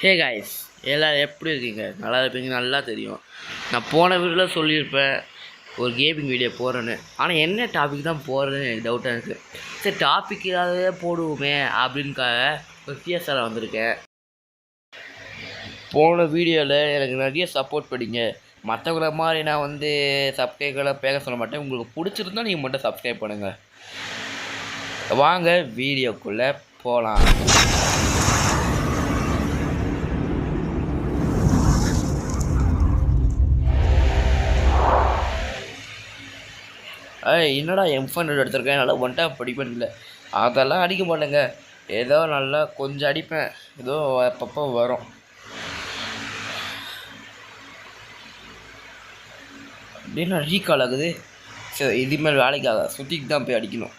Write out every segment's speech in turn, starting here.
Hey guys, எல்லோரும் எப்படி இருக்கீங்க? நல்லா இருப்பீங்க, நல்லா தெரியும். நான் போன வீடியோவில் சொல்லியிருப்பேன் ஒரு கேமிங் வீடியோ போடுறேன்னு. ஆனால் என்ன டாபிக் தான் போடுறதுன்னு எனக்கு டவுட்டாக இருக்குது. சரி, டாபிக் ஏதாவது போடுவோமே அப்படின்னுக்காக ஒரு சிஎஸ்ஆர் வந்திருக்கேன். போன வீடியோவில் எனக்கு நிறைய சப்போர்ட் பண்ணிங்க. மற்றவங்கள மாதிரி நான் சப்ஸ்கிரைபெல்லாம் பேச சொல்ல மாட்டேன். உங்களுக்கு பிடிச்சிருந்தா நீங்கள் மட்டும் சப்ஸ்கிரைப் பண்ணுங்கள். வாங்க வீடியோக்குள்ளே போகலாம். என்னடா M400 எடுத்திருக்கேன், நல்லா ஒன் டாப் படிப்பேன். இல்லை, அதெல்லாம் அடிக்க மாட்டேங்க. ஏதோ நல்லா கொஞ்சம் அடிப்பேன், ஏதோ அப்பப்போ வரும். அப்படின்னா ரீகால் ஆகுது. சரி, இதுமாதிரி வேலைக்காக சுற்றிக்கு தான் போய் அடிக்கணும்.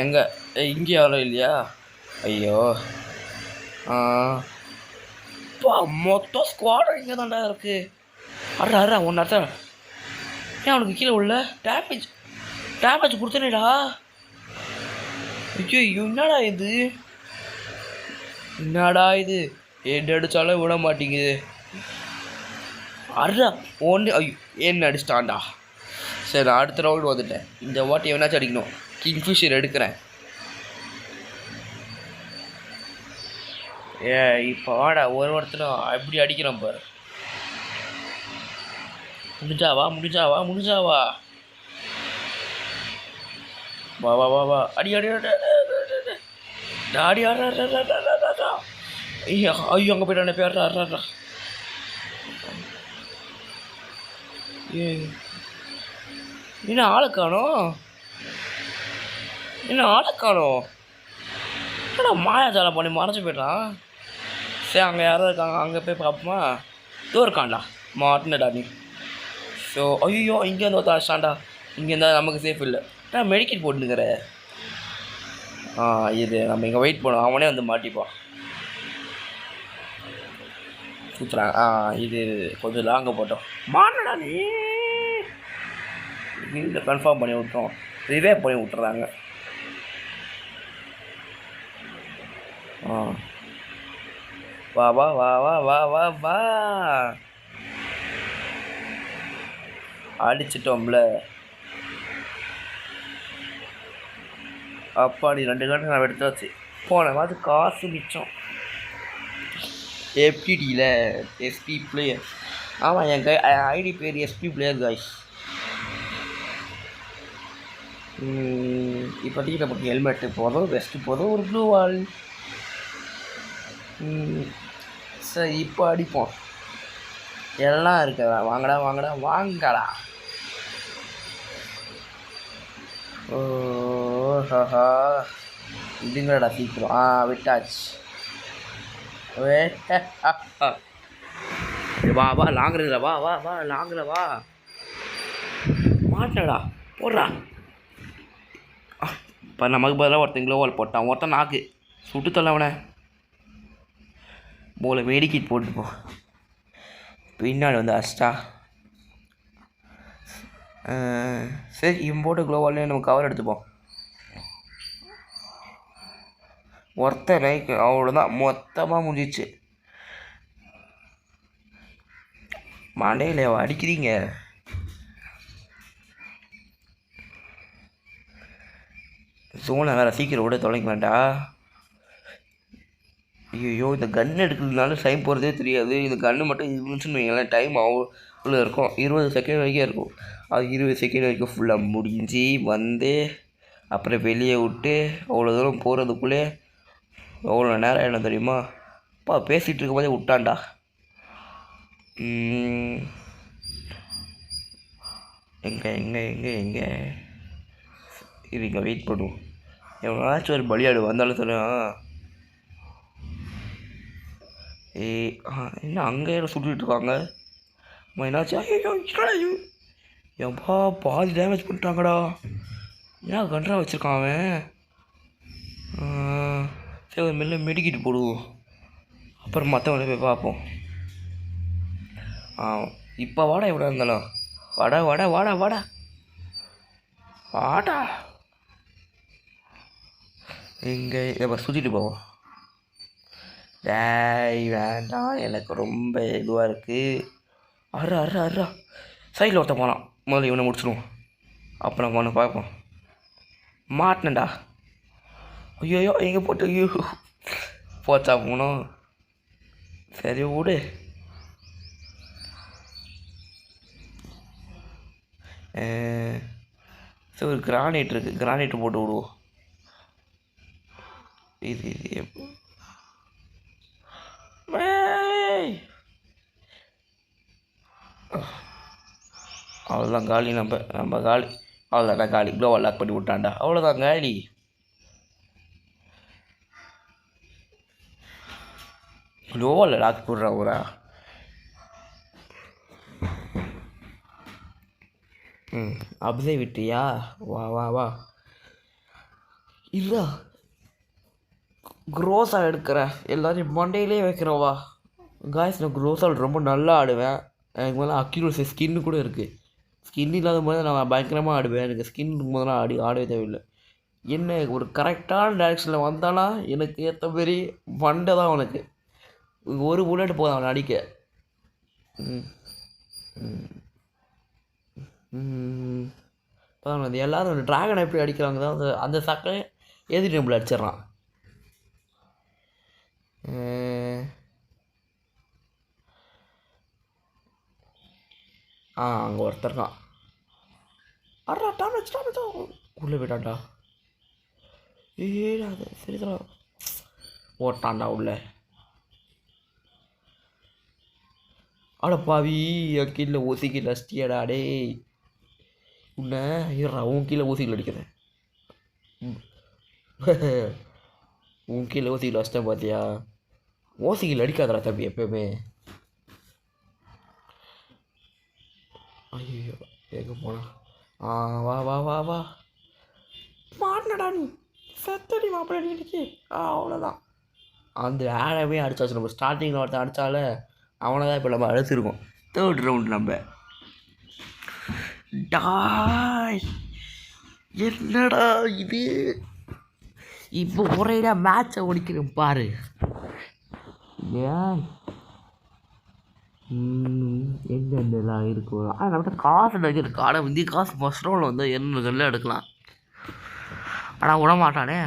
எங்கே இங்கே யாரும் இல்லையா? ஐயோ, மொத்தம் ஸ்குவாடும் இங்கே தான்டா இருக்குது. அறா ஒன்று அர்த்தம். ஏன் அவனுக்கு கீழே உள்ள டேமேஜ் கொடுத்தனேடா. ஐயோ, என்னடா இது என்ன அடித்தாலும் விட மாட்டேங்குது. அறா ஒன்று. ஐயோ, என்ன அடிச்சிட்டான்டா. சரி, நான் அடுத்த ரவுண்ட் வந்துட்டேன். இந்த வாட்டி எவனாச்சும் அடிக்கணும். கிங்ஃபிஷர் எடுக்கிறேன். இப்போ வாடா, ஒருத்தரும் எப்படி அடிக்கிறான் பாரு. முடிஞ்சாவா வா வா வா வா அடி அடி அடி ஐயோ ஐயோ, அங்கே போய்ட்டு பேர்றா. என்ன ஆளை காணோம். என்னடா மாயாஜாலம் பண்ணி மறைச்சி போய்ட்டான். சரி, அங்கே யாரோ இருக்காங்க, அங்கே போய் பார்ப்போமா? இதோ இருக்கான்டா, மாட்டினடா நீ. ஸோ ஐயோ, இங்கேருந்து ஒருத்தர் அடிச்சான்டா. இங்கே இருந்தால் நமக்கு சேஃப் இல்லை. நான் மெடிக்கெட் போட்டுனுக்கிற. இது நம்ம இங்கே வெயிட் பண்ணுவோம், அவனே வந்து மாட்டிப்பான். சுற்றுறாங்க. இது கொஞ்சம் லாங்க போட்டோம். மாட்டடா நீ. இல்லை, கன்ஃபார்ம் பண்ணி விட்டோம். ரிவே பண்ணி விட்டுறாங்க. வா வா வா வா வா வா வா அடிச்சிட்டோம்ல. அப்பாடி 2 கண்டு நான் எடுத்தாச்சு. போன மாதிரி காசு மிச்சம். எஃப்டிடியில் எஸ்பி பிளேயர். ஆமாம், என் ஐடி பேர் எஸ்பி பிளேயர் காய்ஸ். இப்போதைக்கு நமக்கு ஹெல்மெட்டு போதும், வெஸ்ட்டு போதும், ஒரு ப்ளூ வால். சரி, இப்போ அடிப்போம். எல்லாம் இருக்குதா? வாங்கடா. ஓஹா, இதுங்கடா சீக்கிரம். விட்டாச்சு. வா வா லாங்குறதுல வா வா வா லாங்குல வா. மாட்டடா, போடுறா. இப்போ நமக்கு பதிலாக ஒருத்தன் க்ளோவால் போட்டான். ஒருத்தன் நாக்கு சுட்டு தள்ளவனை போல மெடிக்கிட் போட்டு போ. பின்னாடி வந்து அஸ்டா. சரி, இவன் போட்டு க்ளோவாலே நம்ம கவர் எடுத்துப்போம். ஒருத்தர் லைக் அவ்வளோதான், மொத்தமாக முடிஞ்சிச்சு. மண்டையில் அடிக்கிறீங்க. சோனை வேறு சீக்கிரம் விட தொலைக்க வேண்டாம். ஐயோ, இந்த கன் எடுக்கிறதுனால டைம் போகிறதே தெரியாது. இந்த கன்று மட்டும் இருந்துச்சுன்னு வைங்களேன், டைம் அவ்வளோ இருக்கும். 20 செகண்ட் வரைக்கும் இருக்கும். அது 20 செகண்ட் வரைக்கும் ஃபுல்லாக முடிஞ்சு வந்து அப்புறம் வெளியே விட்டு அவ்வளோ தூரம் போகிறதுக்குள்ளே எவ்வளோ நேரம் ஆகிடும் தெரியுமா? அப்பா பேசிகிட்டு இருக்கும்போதே விட்டான்டா. எங்கே இருங்க, வெயிட் பண்ணுவோம். எவனாச்சும் ஒரு பலியாடு வந்தாலும் சொல்லுவான். என்ன அங்கே சுட்டுட்டு இருக்காங்க? என்னாச்சு? ஐயோ, எப்பா பாதி டேமேஜ் பண்ணிட்டாங்கடா. ஏன் கன்றா வச்சுருக்கான் அவன்? சரி, ஒரு மெல்ல மெடிக்கிட்டு போடுவோம், அப்புறம் மற்றவனை போய் பார்ப்போம். இப்போ வாடா, எவ்வளோ இருந்தாலும் வாடா. இங்கே இதை சுற்றிட்டு போவோம். டேய் வேண்டாம், எனக்கு ரொம்ப இதுவாக இருக்குது. அறா அறா அறா சைடில் ஒருத்த போனான். முதல்ல இவனை முடிச்சிடுவோம், அப்புறம் ஒன்று பார்ப்போம். மாட்டினேன்டா. ஐயோ எங்கே போட்டு, ஐயோ போச்சா போனோம். சரி விடு. சரி ஒரு கிரானைட் இருக்குது, கிரானைட்டு போட்டு விடுவோம். இது அவ்வளோதான் காலி. நம்ம காலி. அவ்வளோதான்டா காலி. க்ளோவால் லாக் பண்ணி விட்டான்டா. அவ்வளோதான் காலி. க்ளோவால் லாக் போடுறா ஊரா. அப்படியே விட்டியா? வா வா வா. இல்லை க்ரோஸாக எடுக்கிறேன், எல்லாரையும் மண்டையிலே வைக்கிறவா. காய்ஸ் நான் க்ரோஸால் ரொம்ப நல்லா ஆடுவேன். எனக்கு முதல்ல அக்யூரசி ஸ்கின்னு கூட இருக்குது. ஸ்கின் இல்லாத போது நான் பயங்கரமாக ஆடுவேன். எனக்கு ஸ்கின் முதல்ல ஆடவே தேவையில்லை. என்ன ஒரு கரெக்டான டேரெக்ஷனில் வந்தானா எனக்கு ஏற்ற மாரி மண்டை தான் அவனுக்கு. ஒரு புல்லட் போதும் அவனை அடிக்க. அது எல்லோரும் ட்ராகனை எப்படி அடிக்கிறாங்க தான் அந்த சக்கரை எதிரி நம்மளை அடிச்சிட்றான். அங்கே ஒருத்தர் இருக்கான். அடா டாமேஜ் உள்ளே போயிட்டான்டா. ஏடா அது சரிதான் ஓட்டான்டா உள்ள. அட பாவி கீழே ஊசிக்கில் அடிச்சிட்டியாடா டே. உன்னை இருறா உன் கீழே ஊசிக்கில் அடிக்கிறேன். உன் கீழே ஊசிக்கில் அடிச்சிட்டேன் பார்த்தியா? ஊசிக்கில் அடிக்காதடா தம்பி எப்பயுமே. ஐயோ எங்கே போனா? வா வா வா வா. மாட்டினடா நீ, செத்தடி மாப்பிள்ள நீ இன்னைக்கு. அவ்வளோதான், அந்த ஆடவே அடிச்சாச்சு. நம்ம ஸ்டார்டிங்கில் ஒருத்தன் அடித்தால அவனை தான் இப்போ நம்ம அழைச்சிருக்கோம். தேர்ட் ரவுண்ட் நம்ம. டாய் என்னடா இது, இப்போ ஒரேடியாக மேட்சை ஒடிக்கிறேன் பாரு. ஏன் என்னென்னலாம் இருக்கும். நம்மகிட்ட காசு எடுக்கிறது காடை வந்து காசு ஃபஸ்ட் ரவுண்டில் வந்து 200 எடுக்கலாம். ஆனால் விட மாட்டானே.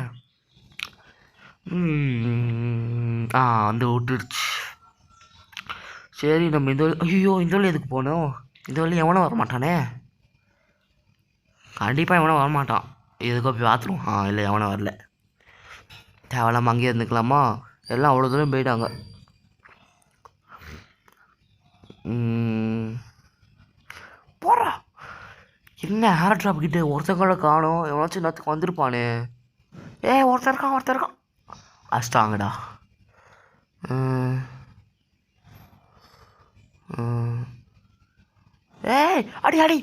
வந்து விட்டுடுச்சு. சரி நம்ம இந்த ஐயோ இந்த வழி எதுக்கு போனோம்? இந்த வழி எவனும் வரமாட்டானே. கண்டிப்பாக எவனும் வரமாட்டான். எதுக்கோ போய் பார்த்துருவோம். இல்லை எவனும் வரல. தேவையில்லாமல் அங்கேயே இருந்துக்கலாமா? எல்லாம் அவ்வளோ தூரம் போயிட்டாங்க. போடுறா. என்ன ஹேர் ட்ராப் கிட்டே ஒருத்தங்களை காணும். எவனாச்சும் எல்லாத்துக்கும் வந்திருப்பானே. ஒருத்தர் இருக்கான் அஷ்டாங்கடா. அடி அடி.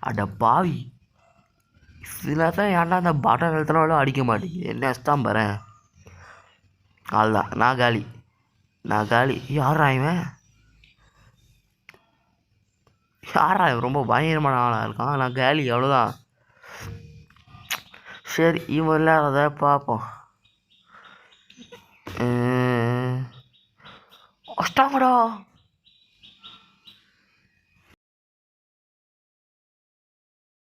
அட பாவி, சில தான் ஏன்டா அந்த பட்டன் எழுத்துனாலும் அடிக்க மாட்டேங்குது. என்ன அஷ்டாம் பாரு. அதுதான் நான் காலி. யாரா இவன்? ரொம்ப பயங்கரமான ஆளாக இருக்கான். நான் காலி, அவ்வளோதான். சரி இவன் இல்லாத பார்ப்போம். அஷ்டாங்கடா.